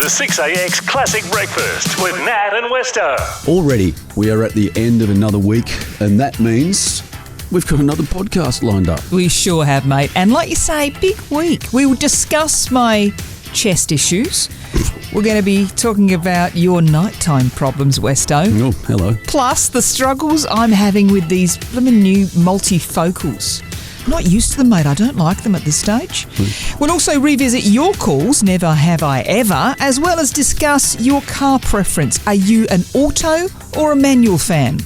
The 6AX Classic Breakfast with Nat and Westo. Already, we are at the end of another week, and that means we've got another podcast lined up. We sure have, mate. And like you say, big week. We will discuss my chest issues. We're going to be talking about your nighttime problems, Westo. Oh, hello. Plus, the struggles I'm having with these blooming new multifocals. I'm not used to them, mate. I don't like them at this stage. We'll also revisit your calls, never have I ever, as well as discuss your car preference. Are you an auto or a manual fan?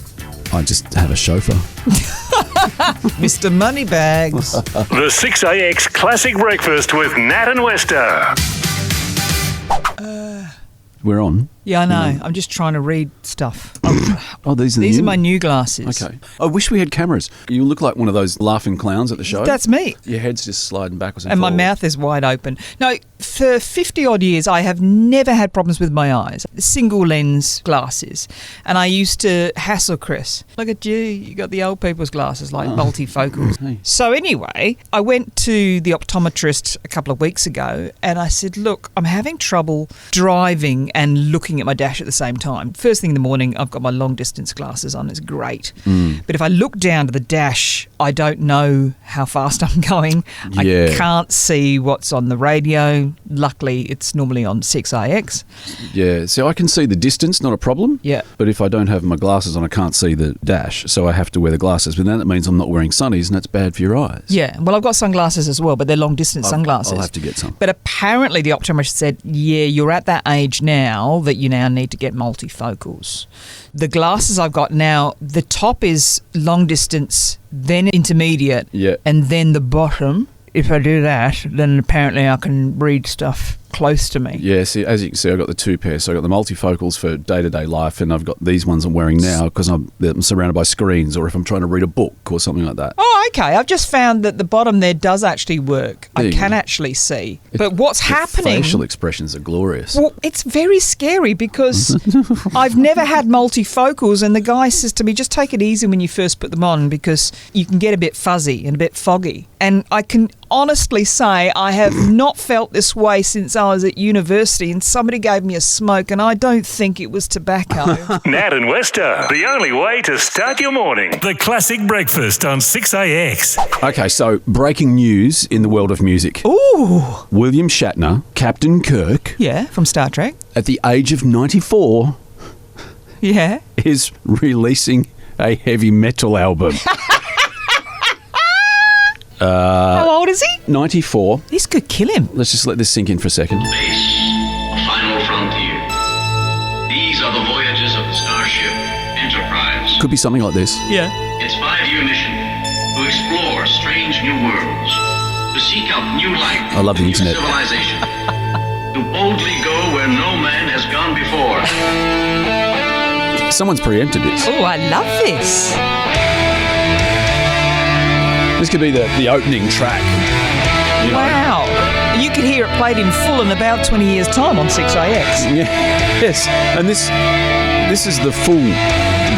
I just have a chauffeur. Mr. Moneybags. The 6AX Classic Breakfast with Nat and Westo. We're on. Yeah, I know. I'm just trying to read stuff. Oh, these are my new glasses. Okay. I wish we had cameras. You look like one of those laughing clowns at the show. That's me. Your head's just sliding backwards and And my forward. mouth is wide open. No, for 50-odd years, I have never had problems with my eyes. Single lens glasses. And I used to hassle Chris. Look at you got the old people's glasses, like multifocals. Hey. So anyway, I went to the optometrist a couple of weeks ago and I said, look, I'm having trouble driving and looking at my dash at the same time. First thing in the morning, I've got my long distance glasses on. It's great. But if I look down to the dash, I don't know how fast I'm going. Yeah. I can't see what's on the radio. Luckily, it's normally on 6IX. Yeah, so I can see the distance, not a problem. Yeah. But if I don't have my glasses on, I can't see the dash, so I have to wear the glasses. But then that means I'm not wearing sunnies, and that's bad for your eyes. Yeah, well, I've got sunglasses as well, but they're long distance sunglasses. I'll have to get some. But apparently the optometrist said, yeah, you're at that age now that you now need to get multifocals. The glasses I've got now, the top is long distance, then intermediate, and then the bottom. If I do that, then apparently I can read stuff close to me. Yeah, see, as you can see, I've got the two pairs. So I've got the multifocals for day-to-day life, and I've got these ones I'm wearing now because I'm surrounded by screens, or if I'm trying to read a book or something like that. Oh, okay. I've just found that the bottom there does actually work. I can actually see. But what's happening... facial expressions are glorious. Well, it's very scary because I've never had multifocals, and the guy says to me, just take it easy when you first put them on because you can get a bit fuzzy and a bit foggy. And I can honestly say I have not felt this way since I was at university, and somebody gave me a smoke and I don't think it was tobacco. Nat and Westo, the only way to start your morning. The Classic Breakfast on 6AX. Okay, so breaking news in the world of music. Ooh. William Shatner, Captain Kirk, Yeah, from Star Trek. at the age of 94, Yeah. is releasing a heavy metal album. How old is he? 94. This could kill him. Let's just let this sink in for a second. Space, a final frontier. These are the voyages of the starship Enterprise. Could be something like this. Yeah. Its 5-year mission to explore strange new worlds, to seek out new life, I love the new internet. civilization, to boldly go where no man has gone before. Someone's preempted this. Oh, I love this. This could be the opening track. You know? Wow. You could hear it played in full in about 20 years' time on 6AX. Yeah. Yes. And this is the full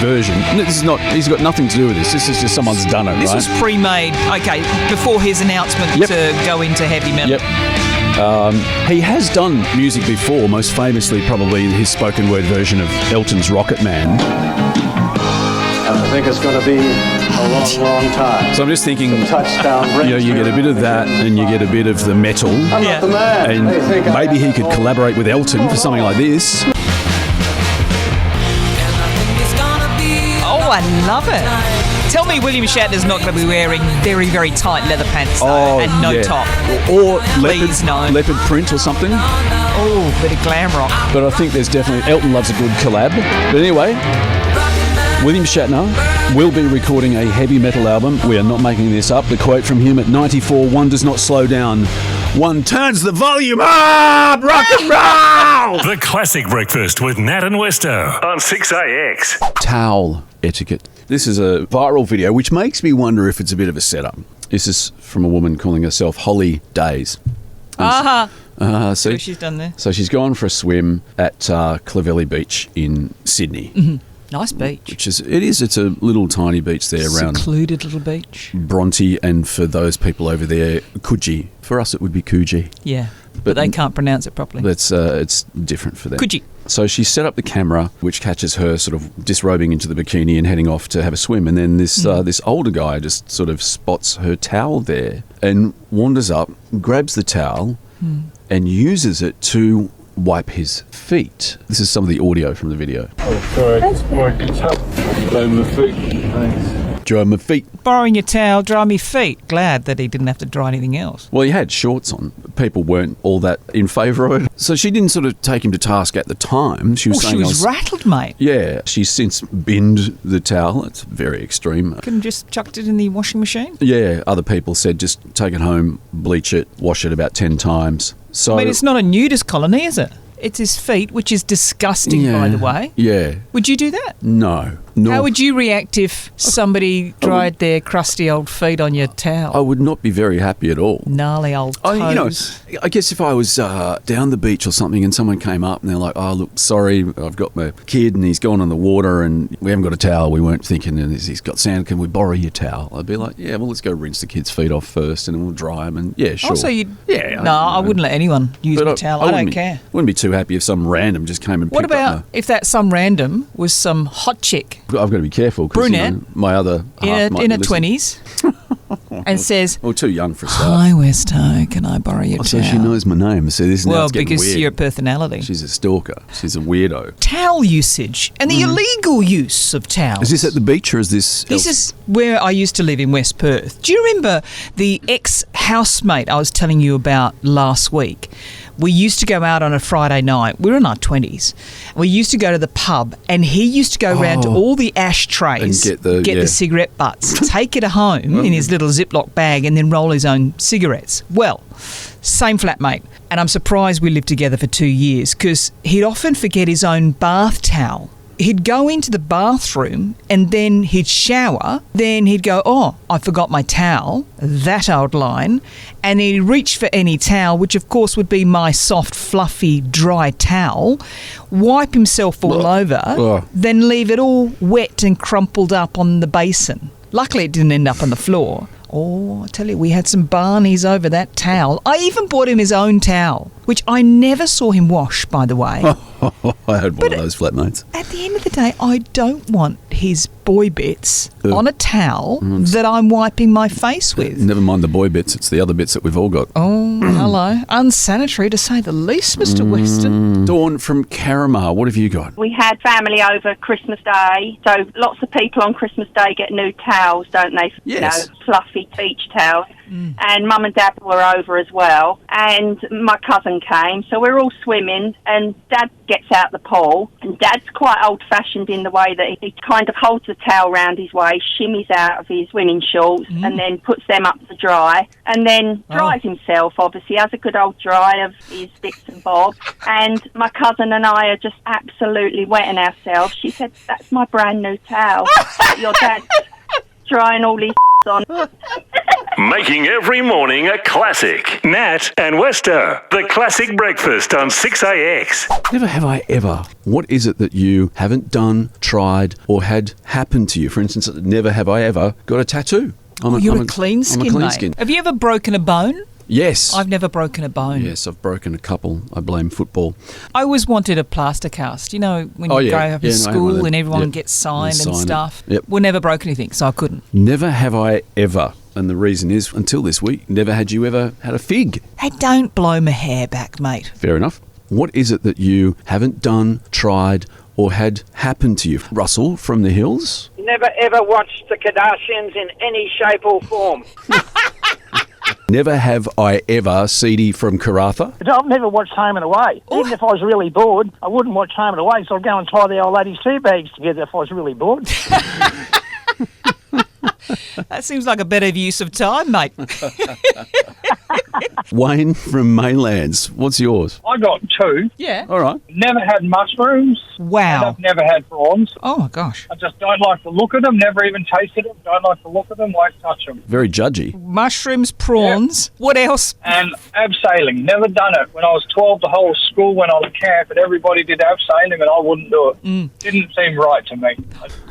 version. This is not. He's got nothing to do with this. This is just someone's done it. This right? was pre-made, okay, before his announcement to go into heavy metal. Yep. He has done music before, most famously probably his spoken word version of Elton's Rocket Man. I think it's going to be a long, long time. So I'm just thinking, Touchdown you get a bit of that and you get a bit of the metal. I'm Yeah. not the man. And They think maybe he could collaborate with Elton for something like this. Oh, I love it. Tell me William Shatner's not going to be wearing very, very tight leather pants though, and no top. Or Please, no. leopard print or something. Oh, bit of glam rock. But I think there's definitely... Elton loves a good collab. But anyway, William Shatner will be recording a heavy metal album. We are not making this up. The quote from him at 94, one does not slow down. One turns the volume up! Rock and roll! The Classic Breakfast with Nat and Westo on 6AX. Towel etiquette. This is a viral video, which makes me wonder if it's a bit of a setup. This is from a woman calling herself Holly Days. See See? what she's done there. So she's gone for a swim at Clovelly Beach in Sydney. Nice beach. It's a little tiny beach there around Secluded little beach. Bronte, and for those people over there, Coogee. For us, it would be Coogee. Yeah. But they can't pronounce it properly. That's it's different for them. Could you? So she set up the camera, which catches her sort of disrobing into the bikini and heading off to have a swim. And then this older guy just sort of spots her towel there and wanders up, grabs the towel and uses it to wipe his feet. This is some of the audio from the video. Oh, sorry. Dry my feet. Thanks. Dry my feet. Borrowing your towel, dry me feet. Glad that he didn't have to dry anything else. Well, he had shorts on. People weren't all that in favour of it. So she didn't sort of take him to task at the time. She was saying she was rattled, mate. Yeah, she's since binned the towel. It's very extreme. Couldn't have just chucked it in the washing machine? Yeah, other people said just take it home, bleach it, wash it about 10 times. So, I mean, it's not a nudist colony, is it? It's his feet, which is disgusting, by the way. Yeah. Would you do that? No. How would you react if somebody dried their crusty old feet on your towel? I would not be very happy at all. Gnarly old toes. I guess if I was down the beach or something and someone came up and they're like, oh, look, sorry, I've got my kid and he's gone on the water and we haven't got a towel. We weren't thinking and he's got sand. Can we borrow your towel? I'd be like, yeah, well, let's go rinse the kid's feet off first and then we'll dry them. And yeah, sure. Also, you'd... Yeah. No, I wouldn't let anyone use my towel. I don't care. Wouldn't be too happy if some random just came and picked up. What about if that some random was some hot chick? I've got to be careful. Brunette. My other half might in her listen. 20s and says, well, too young for a start. Hi, Westo, can I borrow your towel? So she knows my name. So this is now it's getting because weird. your personality. She's a stalker. She's a weirdo. Towel usage and the illegal use of towels. Is this at the beach or is this... This is where I used to live in West Perth. Do you remember the ex-housemate I was telling you about last week? We used to go out on a Friday night. We were in our 20s. We used to go to the pub and he used to go around to all the ashtrays, and get the cigarette butts, take it home in his little Ziploc bag and then roll his own cigarettes. Well, same flatmate. And I'm surprised we lived together for 2 years because he'd often forget his own bath towel. He'd go into the bathroom and then he'd shower. Then he'd go, oh, I forgot my towel, that old line. And he'd reach for any towel, which of course would be my soft, fluffy, dry towel, wipe himself all over, then leave it all wet and crumpled up on the basin. Luckily, it didn't end up on the floor. Oh, I tell you, we had some barneys over that towel. I even bought him his own towel, which I never saw him wash, by the way. I had one of those flatmates. At the end of the day, I don't want his boy bits on a towel that I'm wiping my face with. Never mind the boy bits, it's the other bits that we've all got. Oh, hello. Unsanitary to say the least, Mr. Weston. Dawn from Caramar, what have you got? We had family over Christmas Day, so lots of people on Christmas Day get new towels, don't they? Yes. You know, fluffy beach towels. And Mum and Dad were over as well, and my cousin came, so we're all swimming, and Dad gets out the pool, and Dad's quite old-fashioned in the way that he kind of holds the towel round his waist, shimmies out of his swimming shorts, and then puts them up to dry, and then dries himself, obviously, has a good old dry of his bits and bobs, and my cousin and I are just absolutely wetting ourselves. She said, that's my brand new towel. Your dad's drying all his on. Making every morning a classic. Nat and Westo, the classic breakfast on 6AX. Never have I ever. What is it that you haven't done, tried, or had happen to you? For instance, never have I ever got a tattoo. You're a clean skin, mate. Have you ever broken a bone? Yes. I've never broken a bone. Yes, I've broken a couple. I blame football. I always wanted a plaster cast. You know, when you grow up in school and everyone gets signed and stuff. We never broke anything, so I couldn't. Never have I ever. And the reason is, until this week, never had you ever had a fig. Hey, don't blow my hair back, mate. Fair enough. What is it that you haven't done, tried, or had happen to you? Russell from the Hills? Never ever watched the Kardashians in any shape or form. Never have I ever, CD from Karratha. I've never watched Home and Away. Even if I was really bored, I wouldn't watch Home and Away, so I'd go and tie the old lady's tea bags together if I was really bored. That seems like a better use of time, mate. Wayne from Mainlands, what's yours? I got two. Yeah. All right. Never had mushrooms. Wow. And I've never had prawns. Oh, my gosh. I just don't like the look of them. Never even tasted them. Don't like the look of them. Won't touch them. Very judgy. Mushrooms, prawns. Yep. What else? And abseiling. Never done it. When I was 12, the whole school went on camp and everybody did abseiling and I wouldn't do it. Didn't seem right to me.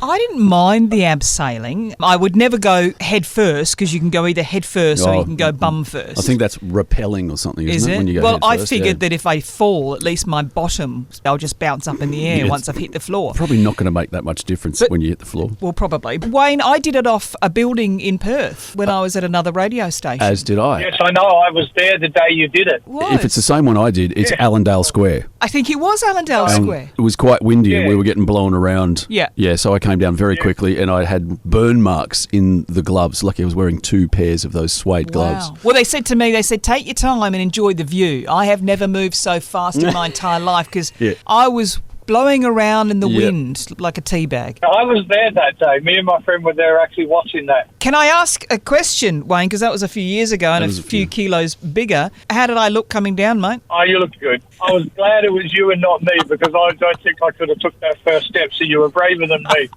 I didn't mind the abseiling. I would never go head first because you can go either head first or you can go bum first. I think that's it's repelling or something, Is isn't it? it? When you go Well, head I first, figured that if I fall, at least my bottom, they'll just bounce up in the air Yeah, once I've hit the floor. Probably not going to make that much difference when you hit the floor. Well, probably. Wayne, I did it off a building in Perth when I was at another radio station. As did I. Yes, I know. I was there the day you did it. If it's the same one I did, it's Allendale Square. I think it was Allendale Square. It was quite windy and Yeah. we were getting blown around. Yeah. Yeah, so I came down very quickly and I had burn marks in the gloves. Lucky I was wearing 2 pairs of those suede gloves. Wow. Well, they said to me, take your time and enjoy the view. I have never moved so fast in my entire life because I was blowing around in the wind like a tea bag. I was there that day. Me and my friend were there actually watching that. Can I ask a question, Wayne, because that was a few years ago and a few kilos bigger. How did I look coming down, mate? Oh, you looked good. I was glad it was you and not me because I don't think I could have took that first step, so you were braver than me.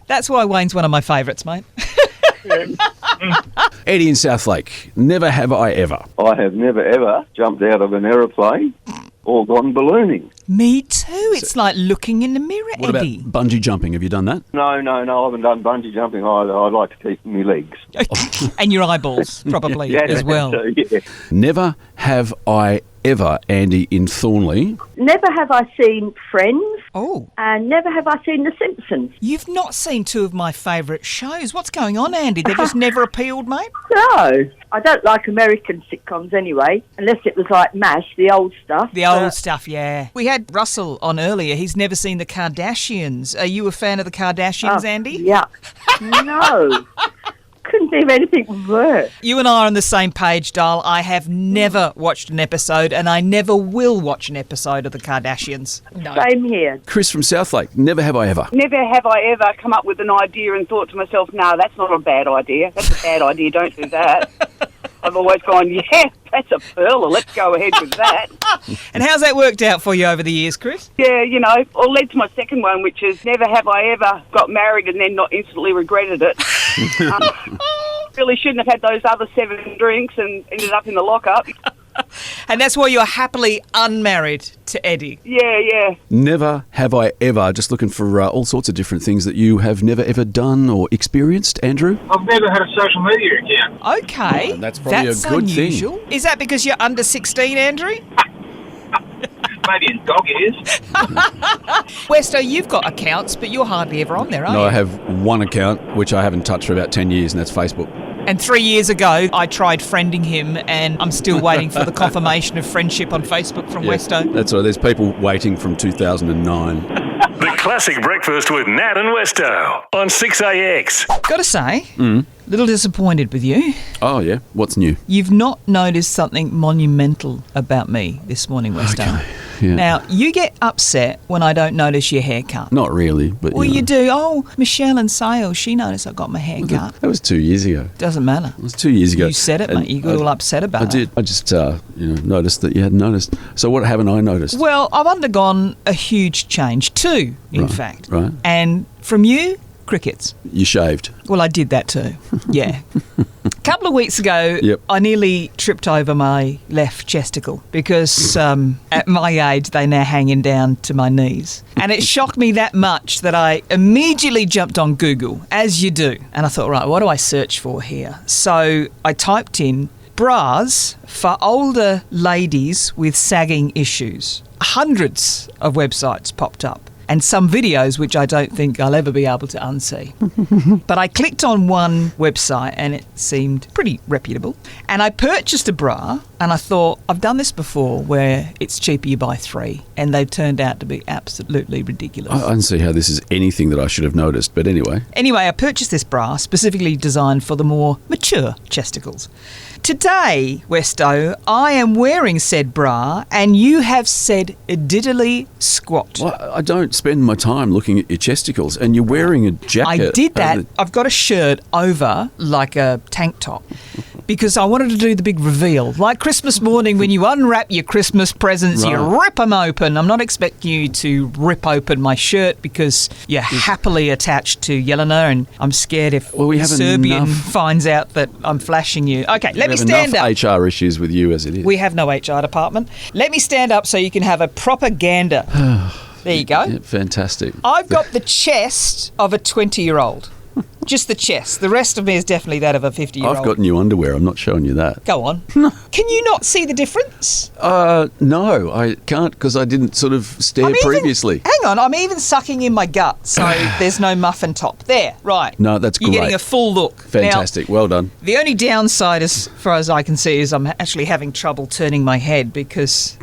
That's why Wayne's one of my favourites, mate. Eddie in Southlake, never have I ever. I have never ever jumped out of an aeroplane or gone ballooning. Me too. It's like looking in the mirror, What about Eddie. bungee jumping? Have you done that? No, I haven't done bungee jumping either. I like to keep my legs. And your eyeballs, probably, Yeah, as well. so, yeah. Never have I ever, Andy in Thornley. Never have I seen Friends. Oh. And never have I seen The Simpsons. You've not seen 2 of my favourite shows. What's going on, Andy? They just never appealed, mate? No, I don't like American sitcoms anyway, unless it was like MASH, the old stuff. The old stuff, yeah. We had Russell on earlier. He's never seen the Kardashians. Are you a fan of the Kardashians, Andy? Yeah. No. Couldn't think of anything worse. You and I are on the same page, Darl. I have never watched an episode, and I never will watch an episode of the Kardashians. No. Same here. Chris from Southlake, never have I ever. Never have I ever come up with an idea and thought to myself, no, that's not a bad idea. That's a bad idea. Don't do that. I've always gone, yeah, that's a pearler. Let's go ahead with that. And how's that worked out for you over the years, Chris? Yeah, you know, or led to my second one, which is never have I ever got married and then not instantly regretted it. Really shouldn't have had those other 7 drinks and ended up in the lockup. And that's why you're happily unmarried to Eddie. Yeah. Never have I ever, just looking for all sorts of different things that you have never ever done or experienced, Andrew. I've never had a social media account. Okay. That's probably a good unusual. thing. Is that because you're under 16, Andrew? Maybe in dog ears. Westo, you've got accounts, but you're hardly ever on there, are No, you? I have one account, which I haven't touched for about 10 years, and that's Facebook. And 3 years ago, I tried friending him, and I'm still waiting for the confirmation of friendship on Facebook from Westo. That's right. There's people waiting from 2009. The Classic Breakfast with Nat and Westo on 6AX. Got to say, little disappointed with you. Oh, yeah? What's new? You've not noticed something monumental about me this morning, Westo. Okay. Yeah. Now, you get upset when I don't notice your haircut. Not really, but Well, you know. you do. Oh, Michelle and Sale, she noticed I got my hair cut. That was 2 years ago. Doesn't matter. It was 2 years ago. You said it, And mate. You got all upset about I it. did. I just, noticed that you hadn't noticed. So what haven't I noticed? Well, I've undergone a huge change. 2, in fact. Right. And from you, crickets. You shaved. Well, I did that too. Yeah. A couple of weeks ago, Yep. I nearly tripped over my left chesticle because at my age, they now hanging down to my knees. And it shocked me that much that I immediately jumped on Google, as you do. And I thought, right, what do I search for here? So I typed in bras for older ladies with sagging issues. Hundreds of websites popped up. And some videos which I don't think I'll ever be able to unsee. But I clicked on one website and it seemed pretty reputable. And I purchased a bra and I thought, I've done this before where it's cheaper you buy 3 and they've turned out to be absolutely ridiculous. I don't see how this is anything that I should have noticed, but anyway. Anyway, I purchased this bra specifically designed for the more mature chesticles. Today, Westo, I am wearing said bra and you have said diddly squat. Well, I don't spend my time looking at your chesticles, and you're wearing a jacket. I did that. I've got a shirt over like a tank top because I wanted to do the big reveal. Like Christmas morning when you unwrap your Christmas presents, you rip them open. I'm not expecting you to rip open my shirt because you're happily attached to Yelena and I'm scared if Serbian finds out that I'm flashing you. Okay, let me stand up. enough HR issues with you as it is. We have no HR department. Let me stand up so you can have a propaganda. There you go. Yeah, fantastic. I've got the chest of a 20-year-old. Just the chest. The rest of me is definitely that of a 50-year-old. I've got new underwear. I'm not showing you that. Go on. Can you not see the difference? No, I can't because I didn't sort of stare previously. Hang on, I'm even sucking in my gut, so there's no muffin top. There, right. No, that's You're great. getting a full look. Fantastic. Well done. The only downside, as far as I can see, is I'm actually having trouble turning my head because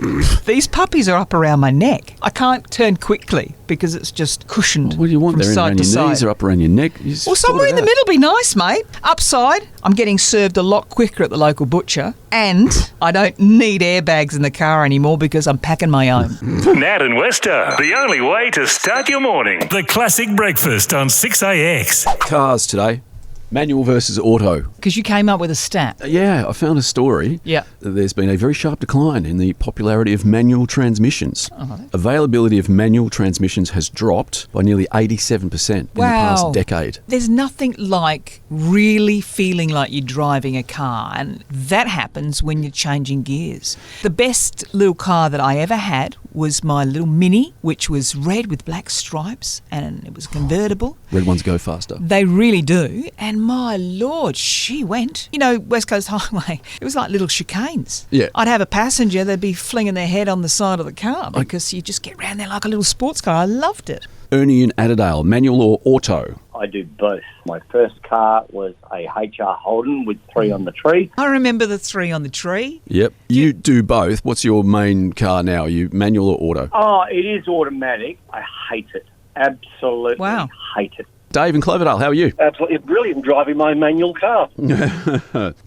these puppies are up around my neck. I can't turn quickly because it's just cushioned. What do you want? from They're side around to your side. knees or up around your neck? Well, somewhere in the middle be nice, mate. Upside, I'm getting served a lot quicker at the local butcher, and I don't need airbags in the car anymore because I'm packing my own. Nat and Westo, the only way to start your morning. The Classic Breakfast on 6AX. Cars today. Manual versus auto. Because you came up with a stat. Yeah, I found a story. Yeah. There's been a very sharp decline in the popularity of manual transmissions. Oh. Availability of manual transmissions has dropped by nearly 87% in the past decade. There's nothing like really feeling like you're driving a car, and that happens when you're changing gears. The best little car that I ever had was my little Mini, which was red with black stripes, and it was convertible. Red ones go faster. They really do, and my Lord, she went. You know, West Coast Highway, it was like little chicanes. Yeah. I'd have a passenger, they'd be flinging their head on the side of the car because you just get round there like a little sports car. I loved it. Ernie in Adelaide, manual or auto? I do both. My first car was a HR Holden with 3 on the tree. I remember the 3 on the tree. Yep. You do both. What's your main car now? Are you manual or auto? Oh, it is automatic. I hate it. Absolutely hate it. Dave in Cloverdale, how are you? Absolutely brilliant driving my manual car.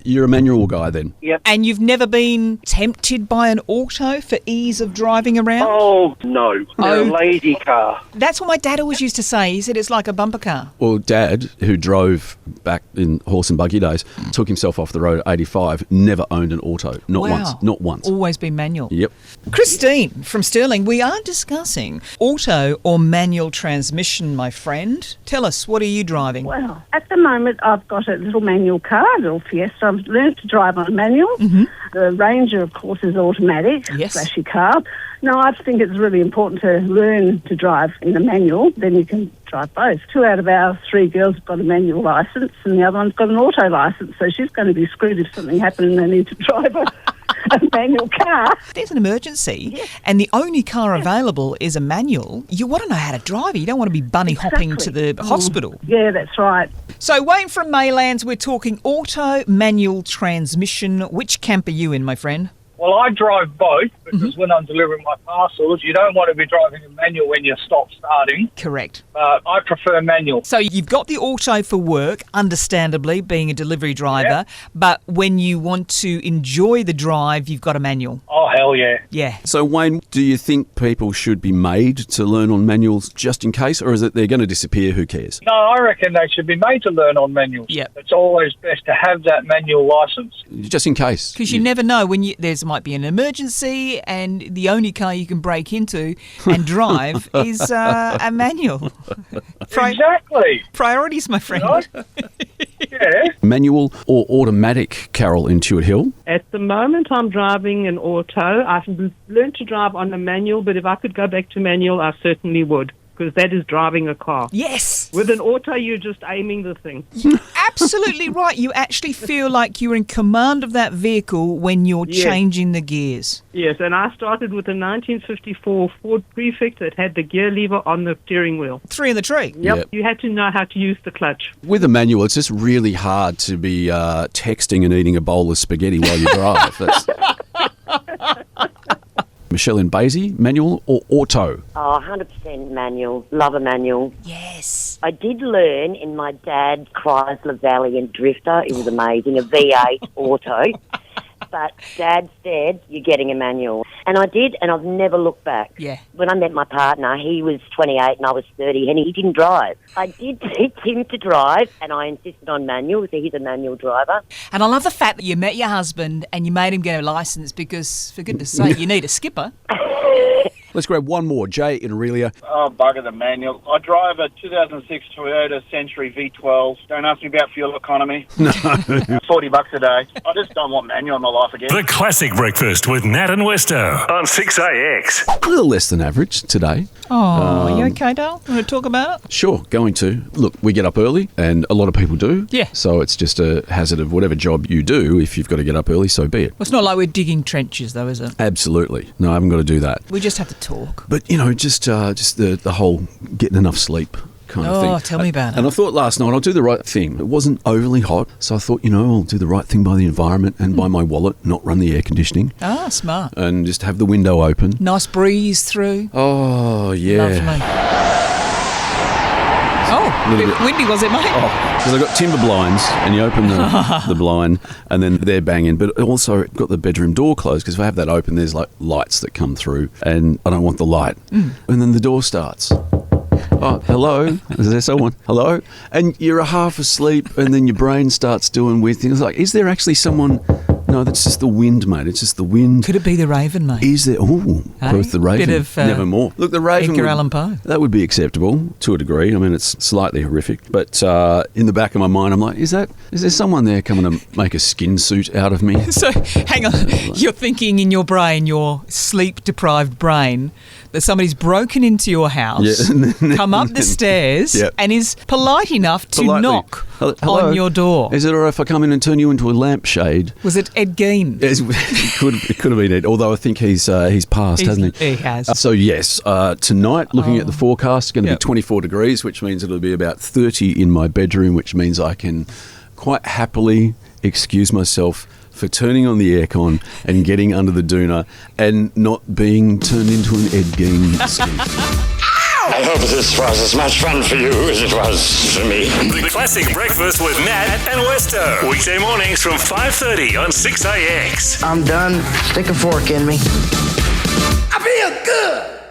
You're a manual guy then? Yep. And you've never been tempted by an auto for ease of driving around? Oh, no. They're a lazy car. That's what my dad always used to say. He said it's like a bumper car. Well, Dad, who drove back in horse and buggy days, took himself off the road at 85, never owned an auto. Not once. Always been manual. Yep. Christine from Stirling, we are discussing auto or manual transmission, my friend. Tell us, what are you driving? Well, at the moment, I've got a little manual car, a little Fiesta. I've learned to drive on a manual. Mm-hmm. The Ranger, of course, is automatic, flashy car. No, I think it's really important to learn to drive in a manual. Then you can drive both. 2 out of our 3 girls have got a manual licence and the other one's got an auto licence. So she's going to be screwed if something happened and they need to drive a manual car. There's an emergency and the only car available is a manual. You want to know how to drive it. You don't want to be bunny hopping to the hospital. Yeah, that's right. So Wayne from Maylands, we're talking auto, manual transmission. Which camp are you in, my friend? Well, I drive both because when I'm delivering my parcels, you don't want to be driving a manual when you stop starting. Correct. I prefer manual. So you've got the auto for work, understandably, being a delivery driver, but when you want to enjoy the drive, you've got a manual. Oh, hell yeah. Yeah. So, Wayne, do you think people should be made to learn on manuals just in case, or is it they're going to disappear? Who cares? No, I reckon they should be made to learn on manuals. Yeah. It's always best to have that manual licence. Just in case. Because you never know when there's might be an emergency and the only car you can break into and drive is a manual. Exactly. Priorities, my friend. Yeah. Manual or automatic, Carol in Tuart Hill? At the moment, I'm driving an auto. I've learned to drive on a manual, but if I could go back to manual, I certainly would. Because that is driving a car. Yes. With an auto, you're just aiming the thing. You're absolutely right. You actually feel like you're in command of that vehicle when you're changing the gears. Yes, and I started with a 1954 Ford Prefect that had the gear lever on the steering wheel. 3 in the tree. Yep. You had to know how to use the clutch. With a manual, it's just really hard to be texting and eating a bowl of spaghetti while you drive. Michelle in Basie, manual or auto? Oh, 100% manual. Love a manual. Yes. I did learn in my dad's Chrysler Valiant Drifter. It was amazing, a V8 auto. But Dad said, you're getting a manual. And I did, and I've never looked back. Yeah. When I met my partner, he was 28 and I was 30, and he didn't drive. I did teach him to drive, and I insisted on manual, so he's a manual driver. And I love the fact that you met your husband and you made him get a licence because, for goodness sake, you need a skipper. Let's grab one more. Jay in Aurelia. Oh, bugger the manual. I drive a 2006 Toyota Century V12. Don't ask me about fuel economy. No. $40 a day. I just don't want manual in my life again. The Classic Breakfast with Nat and Westo on 6AX. A little less than average today. Oh, are you okay, Dale? Want to talk about it? Sure, going to. Look, we get up early, and a lot of people do. Yeah. So it's just a hazard of whatever job you do. If you've got to get up early, so be it. Well, it's not like we're digging trenches, though, is it? Absolutely. No, I haven't got to do that. We just have to talk. But, you know, just the whole getting enough sleep kind of thing. Oh, tell me about it. And I thought last night I'll do the right thing. It wasn't overly hot, so I thought, I'll do the right thing by the environment and by my wallet, not run the air conditioning. Ah, smart. And just have the window open. Nice breeze through. Oh, yeah. Lovely. Oh, a bit windy was it, mate? Oh, because I've got timber blinds, and you open the blind, and then they're banging. But also got the bedroom door closed, because if I have that open, there's like lights that come through, and I don't want the light. And then the door starts. Oh, hello? Is there someone? Hello? And you're half asleep, and then your brain starts doing weird things. Like, is there actually someone? No, that's just the wind, mate. It's just the wind. Could it be the Raven, mate? Is there? Oh, both the Raven. Bit of, nevermore. Look, the Raven. Edgar Allan Poe. That would be acceptable to a degree. I mean, it's slightly horrific, but in the back of my mind, I'm like, is there someone there coming to make a skin suit out of me? So, hang on. You're thinking in your brain, your sleep-deprived brain, that somebody's broken into your house, come up the stairs, and is polite enough to knock on your door. Is it all right if I come in and turn you into a lampshade? Was it Ed Gein? It could have been Ed, although I think he's passed, hasn't he? He has. So yes, tonight, looking at the forecast, it's going to be 24 degrees, which means it'll be about 30 in my bedroom, which means I can quite happily excuse myself for turning on the aircon and getting under the doona and not being turned into an Ed Gein scheme. I hope this was as much fun for you as it was for me. The Classic Breakfast with Nat and Westo. Weekday mornings from 5:30 on 6AX. I'm done. Stick a fork in me. I feel good.